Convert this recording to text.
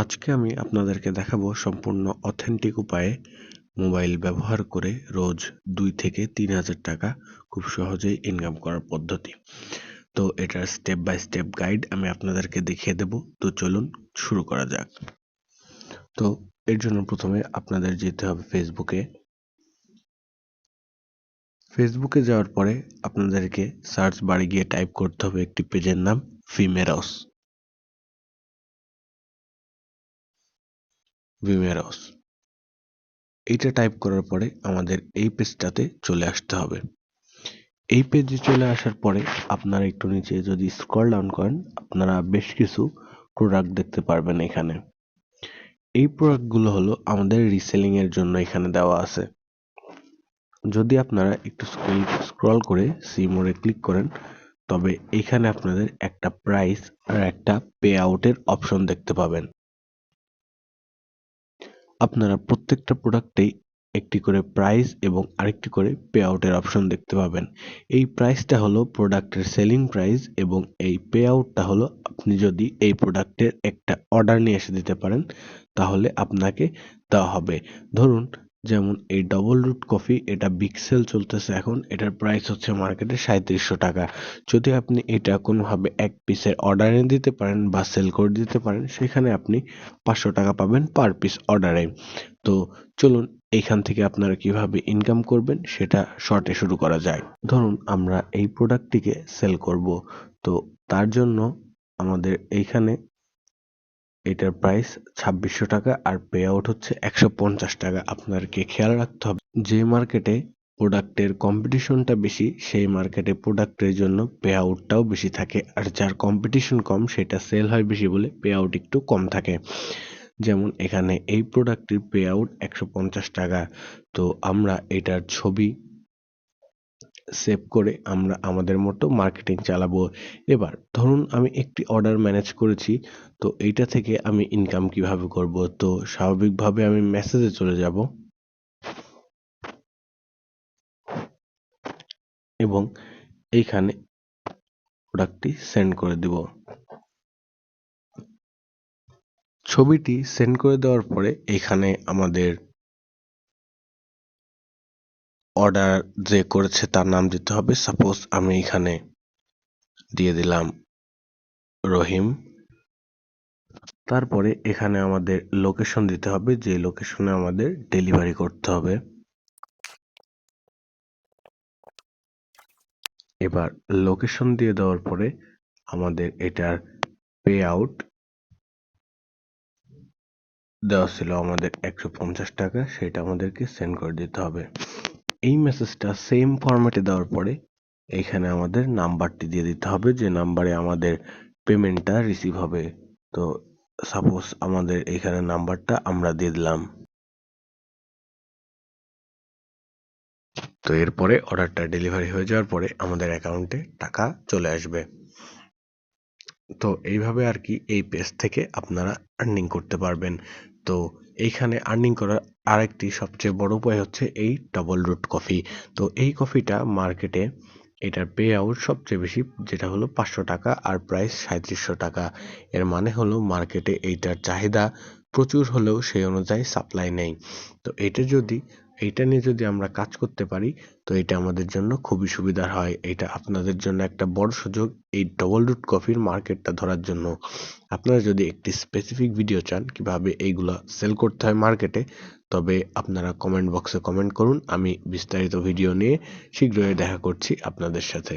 আজকে আমি আপনাদেরকে দেখাবো সম্পূর্ণ অথেন্টিক উপায়ে মোবাইল ব্যবহার করে রোজ 2 থেকে 3 হাজার টাকা খুব সহজেই ইনকাম করার পদ্ধতি। তো এটার স্টেপ বাই স্টেপ গাইড আমি আপনাদেরকে দেখিয়ে দেব। তো চলুন শুরু করা যাক। তো এর জন্য প্রথমে আপনাদের যেতে হবে ফেসবুকে যাওয়ার পরে আপনাদেরকে সার্চ বারে গিয়ে টাইপ করতে হবে একটি পেজের নাম ভিমেরস। এইটা টাইপ করার পরে আমাদের এই পেজটাতে চলে আসতে হবে। এই পেজে চলে আসার পরে আপনারা একটু নিচে যদি স্ক্রল ডাউন করেন আপনারা বেশ কিছু প্রোডাক্ট দেখতে পারবেন এখানে। এই প্রোডাক্টগুলো হলো আমাদের রিসেলিং এর জন্য এখানে দেওয়া আছে। যদি আপনারা একটু স্ক্রল করে সি মোড়ে ক্লিক করেন তবে এখানে আপনাদের একটা প্রাইস আর একটা পে আউটের অপশন দেখতে পাবেন। আপনারা প্রত্যেকটা প্রোডাক্টেই একটি করে প্রাইস এবং আরেকটি করে পে আউটের অপশন দেখতে পাবেন। এই প্রাইসটা হলো প্রোডাক্টের সেলিং প্রাইস এবং এই পে আউটটা হলো আপনি যদি এই প্রোডাক্টের একটা অর্ডার নিয়ে এসে দিতে পারেন তাহলে আপনাকে দেওয়া হবে। ধরুন যেমন এই ডবল রুট কফি, এটা বিগ সেল চলতেছে এখন, এটার প্রাইস হচ্ছে মার্কেটে 3700 টাকা। যদি আপনি এটা কোনোভাবে এক পিসের অর্ডার এনে দিতে পারেন বা সেল করে দিতে পারেন সেখানে আপনি 500 টাকা পাবেন পার পিস অর্ডারে। তো চলুন এইখান থেকে আপনারা কিভাবে ইনকাম করবেন সেটা শর্টে শুরু করা যায়। ধরুন আমরা এই প্রোডাক্টটিকে সেল করব, তো তার জন্য আমাদের এইখানে এটার প্রাইস 2600 টাকা আর পে আউট হচ্ছে 150 টাকা। আপনাদেরকে খেয়াল রাখতে হবে যে মার্কেটে প্রোডাক্টের কম্পিটিশনটা বেশি সেই মার্কেটে প্রোডাক্টের জন্য পে আউটটাও বেশি থাকে, আর যার কম্পিটিশন কম সেটা সেল হয় বেশি বলে পে আউট একটু কম থাকে। যেমন এখানে এই প্রোডাক্টের পে আউট 150 টাকা। তো আমরা এটার ছবি সেভ করে আমরা আমাদের মতো মার্কেটিং চালাবো। এবার ধরুন আমি একটি অর্ডার ম্যানেজ করেছি, তো এইটা থেকে আমি ইনকাম কিভাবে করব? তো স্বাভাবিকভাবে আমি মেসেজে চলে যাব এবং এইখানে প্রোডাক্টটি সেন্ড করে দিব। ছবিটি সেন্ড করে দেওয়ার পরে এখানে আমাদের অর্ডার যে করেছে তার নাম দিতে হবে। সাপোজ আমি এখানে দিয়ে দিলাম রহিম। তারপরে এখানে আমাদের লোকেশন দিতে হবে, যে লোকেশনে আমাদের ডেলিভারি করতে হবে। এবার লোকেশন দিয়ে দেওয়ার পরে আমাদের এটার পে আউট দেওয়া ছিল আমাদের 150 টাকা, সেটা আমাদেরকে সেন্ড করে দিতে হবে। এই মেসেজটা সেম ফরম্যাটে দেওয়ার পরে এখানে আমাদের নাম্বারটি দিয়ে দিতে হবে যে নাম্বারে আমাদের পেমেন্টটা রিসিভ হবে। তো সাপোজ আমাদের এখানে নাম্বারটা আমরা দিয়ে দিলাম। তো এরপরে অর্ডারটা ডেলিভারি হয়ে যাওয়ার পরে আমাদের অ্যাকাউন্টে টাকা চলে আসবে। তো এইভাবে আর কি এই পেজ থেকে আপনারা আর্নিং করতে পারবেন। তো এইখানে আর্নিং করার আরেকটি সবচেয়ে বড় উপায় হচ্ছে এই ডবল রুট কফি। তো এই কফিটা মার্কেটে এটার পে আউট সবচেয়ে বেশি, যেটা হলো 500 টাকা আর প্রাইস 3700 টাকা। এর মানে হলো মার্কেটে এইটার চাহিদা প্রচুর হলেও সেই অনুযায়ী সাপ্লাই নেই। তো এইটা নিয়ে যদি আমরা কাজ করতে পারি তো এটা আমাদের জন্য খুবই সুবিধার হয়। এটা আপনাদের জন্য একটা বড় সুযোগ এই ডবল রুট কফির মার্কেটটা ধরার জন্য। আপনারা যদি একটি স্পেসিফিক ভিডিও চান কিভাবে এইগুলা সেল করতে হয় মার্কেটে, তবে আপনারা কমেন্ট বক্সে কমেন্ট করুন। আমি বিস্তারিত ভিডিও নিয়ে শীঘ্রই দেখা করছি আপনাদের সাথে।